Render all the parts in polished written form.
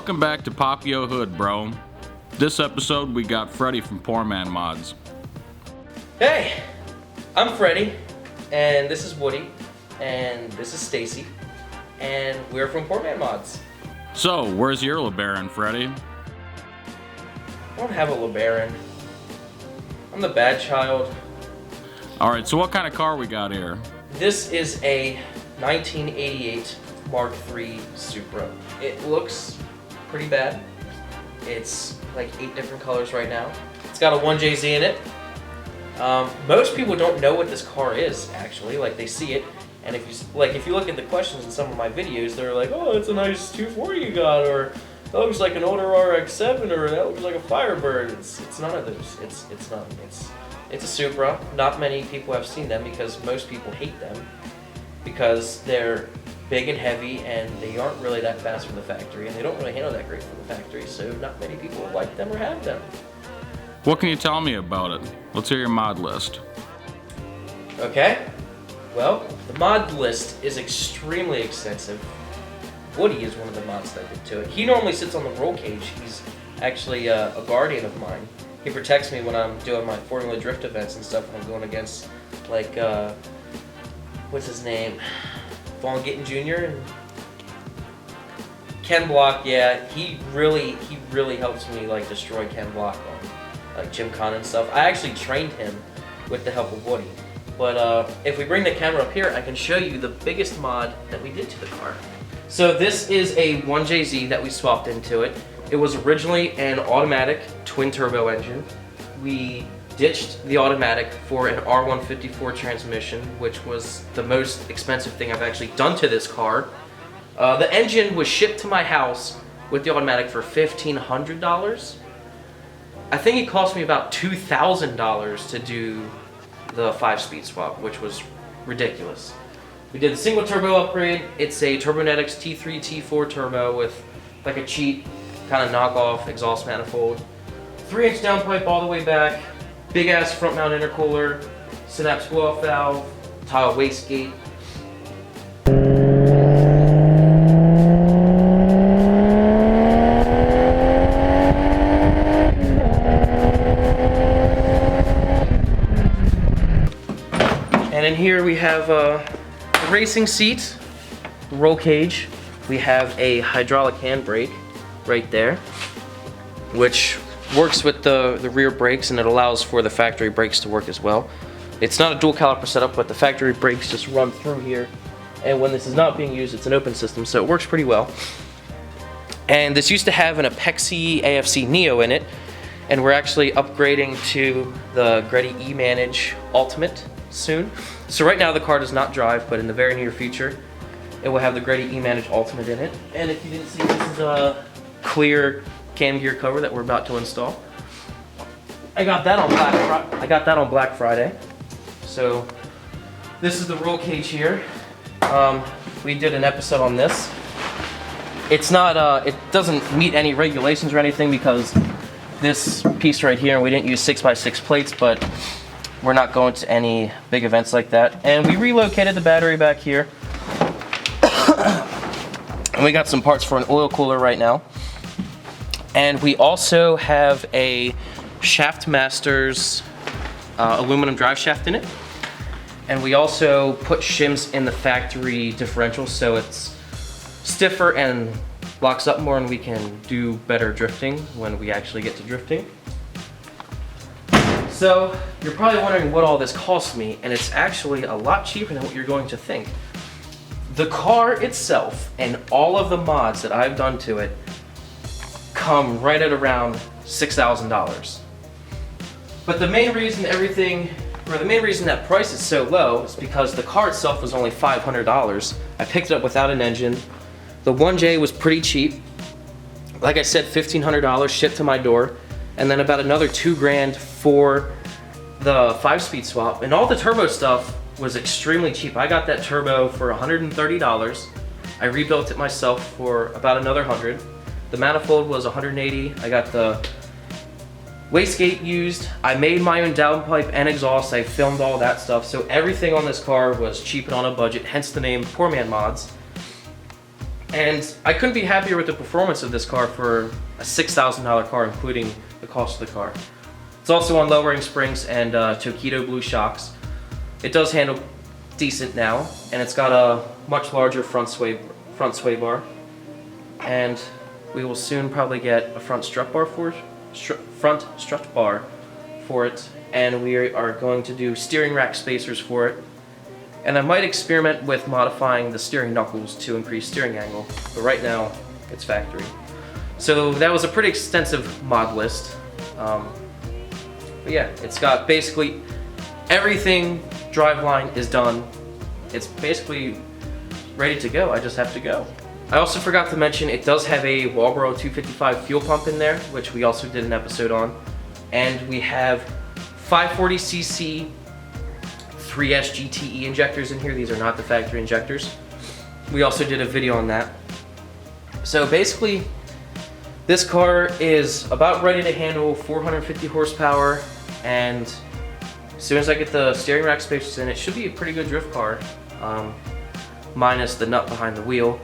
Welcome back to Pop Yo Hood, bro. This episode we got Freddy from Poor Man Mods. Hey, I'm Freddy, and this is Woody, and this is Stacy, and we're from Poor Man Mods. So, where's your LeBaron, Freddy? I don't have a LeBaron. I'm the bad child. Alright, so what kind of car we got here? This is a 1988 Mark III Supra. It looks pretty bad. It's like 8 different colors right now. It's got a 1JZ in it. Most people don't know what this car is, actually. Like, they see it, and if you look at the questions in some of my videos, they're like, oh, it's a nice 240 you got, or that looks like an older RX-7, or that looks like a Firebird. It's none of those. It's none. It's a Supra. Not many people have seen them because most people hate them because they're big and heavy and they aren't really that fast from the factory and they don't really handle that great from the factory, so not many people like them or have them. What can you tell me about it? Let's hear your mod list. Okay, well, the mod list is extremely extensive. Woody is one of the mods that I did to it. He normally sits on the roll cage. He's actually a guardian of mine. He protects me when I'm doing my Formula Drift events and stuff, when I'm going against, like, what's his name? Vaughn Gittin Jr. and Ken Block. Yeah, he really helps me, like, destroy Ken Block on, like, Jim Con and stuff. I actually trained him with the help of Woody. But if we bring the camera up here, I can show you the biggest mod that we did to the car. So this is a 1JZ that we swapped into it. It was originally an automatic twin turbo engine. We ditched the automatic for an R154 transmission, which was the most expensive thing I've actually done to this car. The engine was shipped to my house with the automatic for $1,500. I think it cost me about $2,000 to do the 5-speed swap, which was ridiculous. We did the single turbo upgrade. It's a Turbonetics T3 T4 turbo with like a cheap kind of knockoff exhaust manifold. 3-inch downpipe all the way back, big ass front mount intercooler, synapse blow off valve, tile wastegate. And in here we have a racing seat, roll cage. We have a hydraulic handbrake right there, which works with the rear brakes, and it allows for the factory brakes to work as well. It's not a dual caliper setup, but the factory brakes just run through here, and when this is not being used, it's an open system, so it works pretty well. And this used to have an Apexi AFC Neo in it, and we're actually upgrading to the Greddy E-Manage Ultimate soon. So right now the car does not drive, but in the very near future it will have the Greddy E-Manage Ultimate in it. And if you didn't see, this is a clear cam gear cover that we're about to install. I got that on Black Friday. So this is the roll cage here. We did an episode on this. It's not it doesn't meet any regulations or anything because this piece right here, we didn't use 6x6 plates, but we're not going to any big events like that. And we relocated the battery back here. And we got some parts for an oil cooler right now. And we also have a Shaft Masters aluminum drive shaft in it. And we also put shims in the factory differential so it's stiffer and locks up more, and we can do better drifting when we actually get to drifting. So you're probably wondering what all this cost me, and it's actually a lot cheaper than what you're going to think. The car itself and all of the mods that I've done to it come right at around $6,000. But the main reason that price is so low is because the car itself was only $500. I picked it up without an engine. The 1J was pretty cheap. Like I said, $1,500 shipped to my door, and then about another $2,000 for the 5-speed swap. And all the turbo stuff was extremely cheap. I got that turbo for $130. I rebuilt it myself for about another $100. The manifold was $180. I got the wastegate used. I made my own downpipe and exhaust. I filmed all that stuff. So everything on this car was cheap and on a budget, hence the name Poor Man Mods. And I couldn't be happier with the performance of this car for a $6,000 car, including the cost of the car. It's also on lowering springs and Tokido blue shocks. It does handle decent now, and it's got a much larger front sway bar. And we will soon probably get a front strut bar for it, and we are going to do steering rack spacers for it. And I might experiment with modifying the steering knuckles to increase steering angle, but right now it's factory. So that was a pretty extensive mod list. But yeah, it's got basically everything. Driveline is done. It's basically ready to go. I just have to go. I also forgot to mention it does have a Walbro 255 fuel pump in there, which we also did an episode on. And we have 540cc 3S GTE injectors in here. These are not the factory injectors. We also did a video on that. So basically, this car is about ready to handle 450 horsepower, and as soon as I get the steering rack spacers in, it should be a pretty good drift car, minus the nut behind the wheel.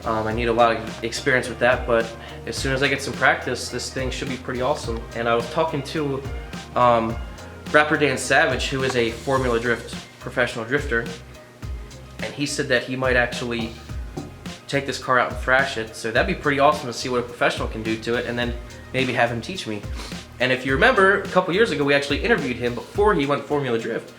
I need a lot of experience with that, but as soon as I get some practice, this thing should be pretty awesome. And I was talking to rapper Dan Savage, who is a Formula Drift professional drifter, and he said that he might actually take this car out and thrash it. So that'd be pretty awesome to see what a professional can do to it, and then maybe have him teach me. And if you remember, a couple years ago, we actually interviewed him before he went Formula Drift.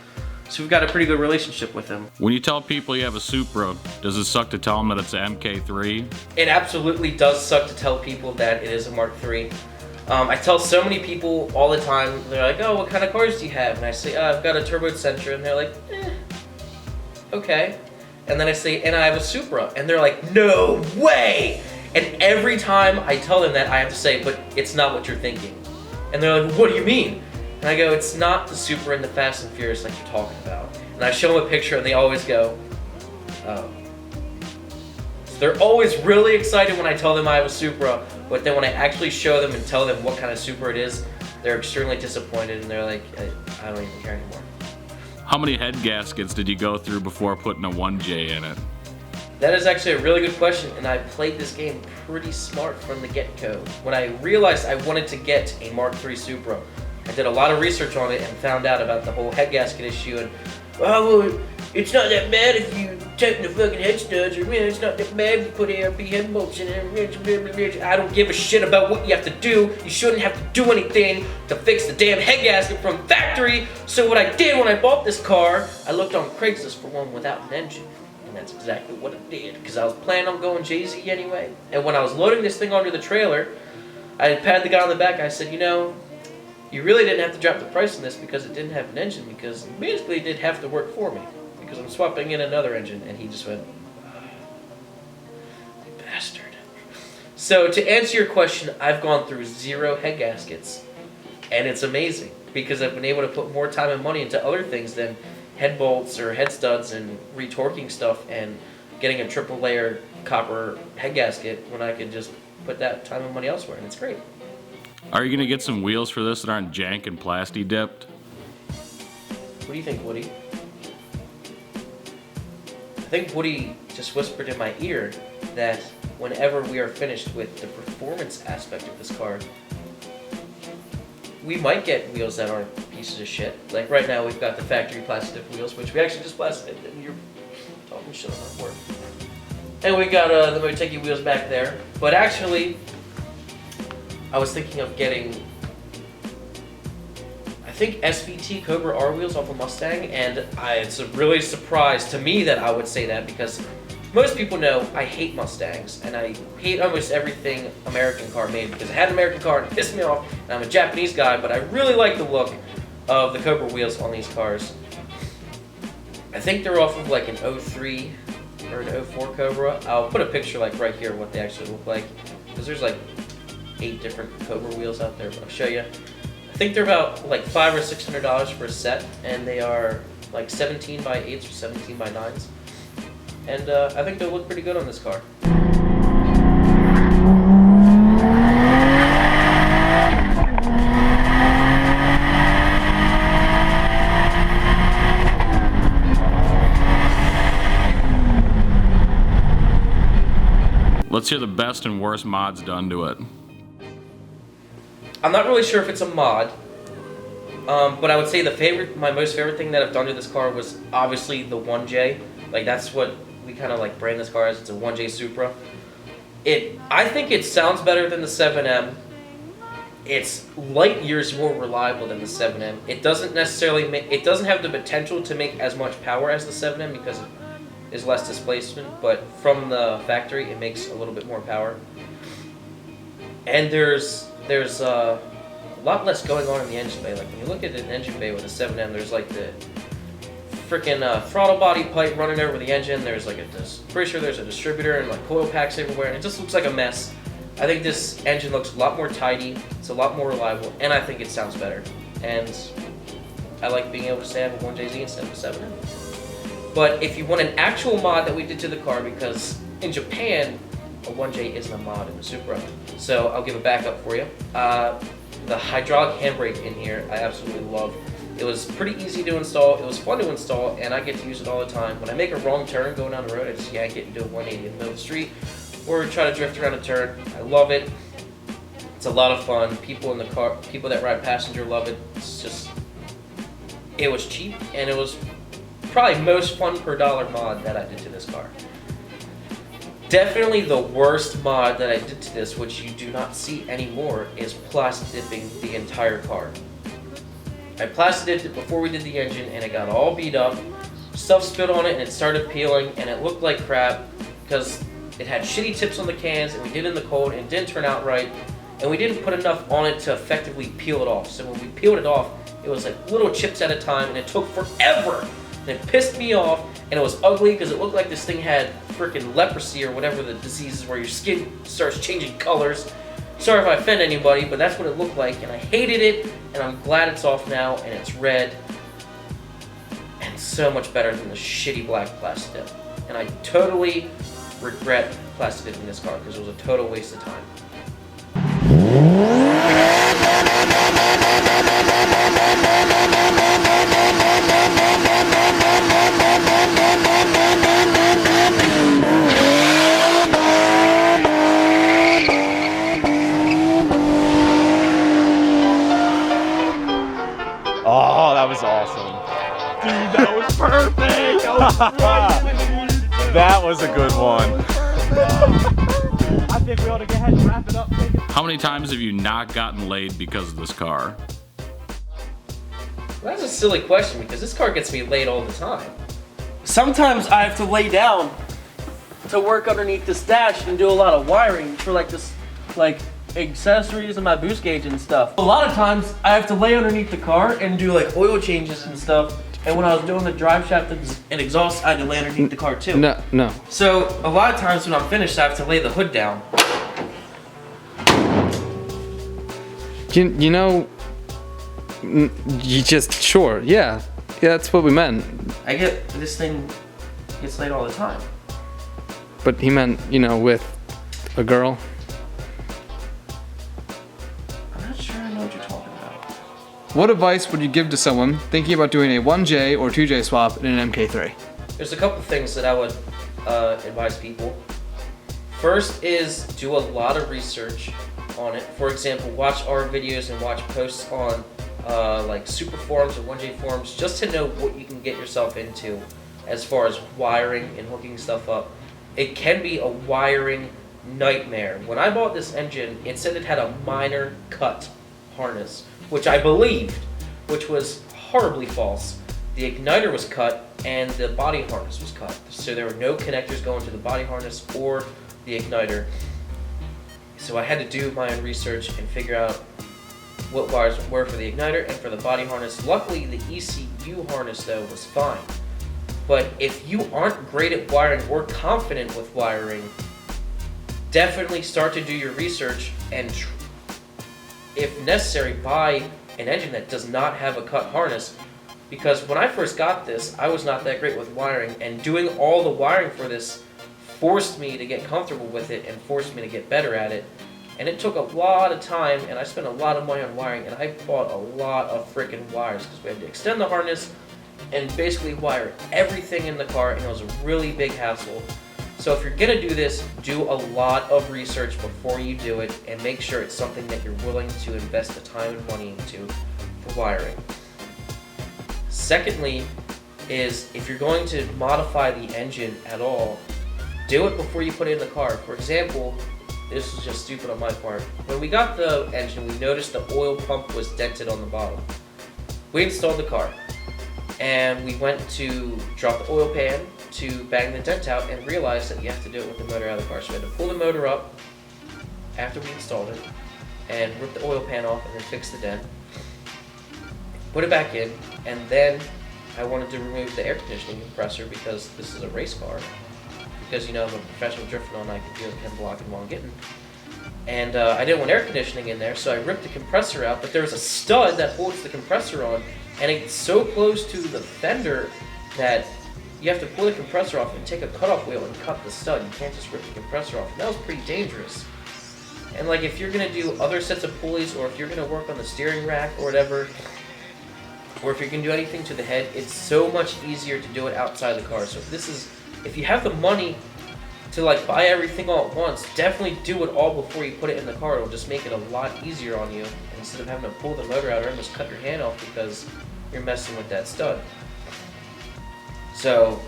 So we've got a pretty good relationship with him. When you tell people you have a Supra, does it suck to tell them that it's an MK3? It absolutely does suck to tell people that it is a Mark III. I tell so many people all the time, they're like, oh, what kind of cars do you have? And I say, I've got a Turbo Sentra, and they're like, okay. And then I say, and I have a Supra, and they're like, no way! And every time I tell them that, I have to say, but it's not what you're thinking. And they're like, what do you mean? And I go, it's not the Supra and the Fast and Furious like you're talking about. And I show them a picture, and they always go, oh. So they're always really excited when I tell them I have a Supra, but then when I actually show them and tell them what kind of Supra it is, they're extremely disappointed, and they're like, I don't even care anymore. How many head gaskets did you go through before putting a 1J in it? That is actually a really good question, and I played this game pretty smart from the get-go. When I realized I wanted to get a Mark III Supra, I did a lot of research on it and found out about the whole head gasket issue, and well, it's not that bad if you tighten the fucking head studs, or it's not that bad if you put ARP head bolts in it. I don't give a shit about what you have to do. You shouldn't have to do anything to fix the damn head gasket from factory. So what I did when I bought this car, I looked on Craigslist for one without an engine. And that's exactly what I did, because I was planning on going Jay-Z anyway. And when I was loading this thing onto the trailer, I patted the guy on the back, I said, you know, you really didn't have to drop the price on this because it didn't have an engine, because basically it did half the work for me, because I'm swapping in another engine. And he just went, you bastard. So to answer your question, I've gone through 0 head gaskets, and it's amazing, because I've been able to put more time and money into other things than head bolts or head studs and retorquing stuff and getting a triple layer copper head gasket when I could just put that time and money elsewhere, and it's great. Are you gonna get some wheels for this that aren't jank and plasti dipped? What do you think, Woody? I think Woody just whispered in my ear that whenever we are finished with the performance aspect of this car, we might get wheels that aren't pieces of shit. Like right now, we've got the factory plastic wheels, which we actually just plastic, and you're talking shit on our board. And we got the Motegi wheels back there. But actually, I was thinking of getting, I think, SVT Cobra R wheels off a Mustang, and it's a really surprise to me that I would say that, because most people know I hate Mustangs, and I hate almost everything American car made, because I had an American car and it pissed me off, and I'm a Japanese guy, but I really like the look of the Cobra wheels on these cars. I think they're off of like an 03 or an 04 Cobra. I'll put a picture like right here of what they actually look like, because there's like 8 different Cobra wheels out there, but I'll show you. I think they're about like $500 or $600 for a set, and they are like 17 by 8s or 17 by 9s. And I think they'll look pretty good on this car. tier the best and worst mods done to it. I'm not really sure if it's a mod, but I would say my most favorite thing that I've done to this car was obviously the 1J. Like, that's what we kind of like brand this car as. It's a 1J Supra. I think it sounds better than the 7M. It's light years more reliable than the 7M. It doesn't necessarily it doesn't have the potential to make as much power as the 7M because it is less displacement, but from the factory it makes a little bit more power. And there's a lot less going on in the engine bay. Like, when you look at an engine bay with a 7M, there's like the freaking throttle body pipe running over the engine. There's like pretty sure there's a distributor and like coil packs everywhere, and it just looks like a mess. I think this engine looks a lot more tidy, it's a lot more reliable, and I think it sounds better. And I like being able to say I have a 1JZ instead of a 7M. But if you want an actual mod that we did to the car, because in Japan, a 1J isn't a mod in the Supra, so I'll give a backup for you. The hydraulic handbrake in here, I absolutely love. It was pretty easy to install, it was fun to install, and I get to use it all the time. When I make a wrong turn going down the road, I just yank it and do a 180 in the middle of the street, or try to drift around a turn. I love it. It's a lot of fun. People in the car, people that ride passenger love it. It was cheap, and it was probably most fun per dollar mod that I did to this car. Definitely the worst mod that I did to this, which you do not see anymore, is plastic dipping the entire car. I plastic dipped it before we did the engine, and it got all beat up. Stuff spilled on it, and it started peeling, and it looked like crap because it had shitty tips on the cans, and we did it in the cold, and it didn't turn out right, and we didn't put enough on it to effectively peel it off. So when we peeled it off, it was like little chips at a time, and it took forever. And it pissed me off, and it was ugly because it looked like this thing had freaking leprosy or whatever the disease is where your skin starts changing colors. Sorry if I offend anybody, but that's what it looked like, and I hated it, and I'm glad it's off now, and it's red, and so much better than the shitty black plastic dip. And I totally regret plastic dipping this car because it was a total waste of time. Oh, that was awesome. Dude, that was perfect! That was a good one. I think we ought to go ahead and wrap it up. How many times have you not gotten laid because of this car? Well, that's a silly question because this car gets me laid all the time. Sometimes I have to lay down to work underneath this dash and do a lot of wiring for accessories and my boost gauge and stuff. A lot of times I have to lay underneath the car and do like oil changes and stuff. And when I was doing the drive shaft and exhaust, I had to lay underneath the car too. No. So a lot of times when I'm finished, I have to lay the hood down. You know, you just, sure, yeah, that's what we meant. This thing gets laid all the time. But he meant, with a girl. I'm not sure I know what you're talking about. What advice would you give to someone thinking about doing a 1J or 2J swap in an MK3? There's a couple things that I would advise people. First is do a lot of research on it. For example, watch our videos and watch posts on like Supra forums or 1J forums just to know what you can get yourself into as far as wiring and hooking stuff up. It can be a wiring nightmare. When I bought this engine, it said it had a minor cut harness, which I believed, which was horribly false. The igniter was cut and the body harness was cut. So there were no connectors going to the body harness or the igniter. So I had to do my own research and figure out what wires were for the igniter and for the body harness. Luckily, the ECU harness though was fine. But if you aren't great at wiring or confident with wiring, definitely start to do your research and, if necessary, buy an engine that does not have a cut harness. Because when I first got this, I was not that great with wiring, and doing all the wiring for this forced me to get comfortable with it and forced me to get better at it. And it took a lot of time, and I spent a lot of money on wiring, and I bought a lot of freaking wires because we had to extend the harness and basically wire everything in the car, and it was a really big hassle. So if you're gonna do this, do a lot of research before you do it, and make sure it's something that you're willing to invest the time and money into for wiring. Secondly, is if you're going to modify the engine at all, do it before you put it in the car. For example, this is just stupid on my part. When we got the engine, we noticed the oil pump was dented on the bottom. We installed the car, and we went to drop the oil pan to bang the dent out and realized that you have to do it with the motor out of the car. So we had to pull the motor up after we installed it and rip the oil pan off and then fix the dent. Put it back in, and then I wanted to remove the air conditioning compressor because this is a race car. Because, you know, I'm a professional drifter and I can deal with Ken blocking while I'm getting. And I didn't want air conditioning in there, so I ripped the compressor out, but there's a stud that holds the compressor on, and it's so close to the fender that you have to pull the compressor off and take a cut-off wheel and cut the stud. You can't just rip the compressor off. And that was pretty dangerous. And like, if you're gonna do other sets of pulleys, or if you're gonna work on the steering rack or whatever, or if you're gonna do anything to the head, it's so much easier to do it outside the car. So if you have the money to like buy everything all at once, definitely do it all before you put it in the car. It'll just make it a lot easier on you, instead of having to pull the motor out or almost cut your hand off because you're messing with that stud. So,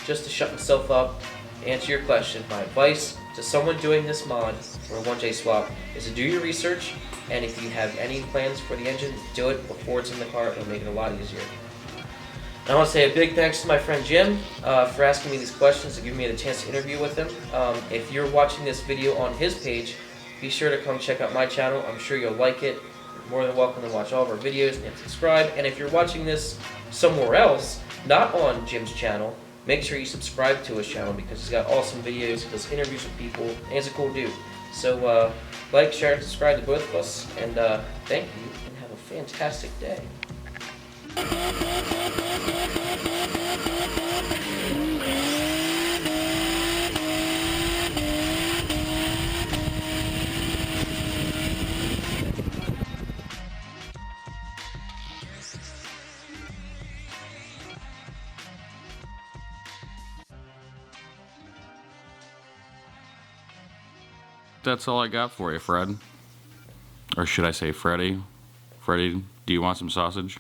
just to shut myself up, to answer your question, my advice to someone doing this mod or a 1J swap is to do your research, and if you have any plans for the engine, do it before it's in the car. It'll make it a lot easier. I want to say a big thanks to my friend Jim for asking me these questions and giving me the chance to interview with him. If you're watching this video on his page, be sure to come check out my channel. I'm sure you'll like it. You're more than welcome to watch all of our videos and subscribe. And if you're watching this somewhere else, not on Jim's channel, make sure you subscribe to his channel because he's got awesome videos, he does interviews with people, and he's a cool dude. So like, share, and subscribe to both of us, and thank you, and have a fantastic day. That's all I got for you, Fred. Or should I say Freddy? Freddy, do you want some sausage?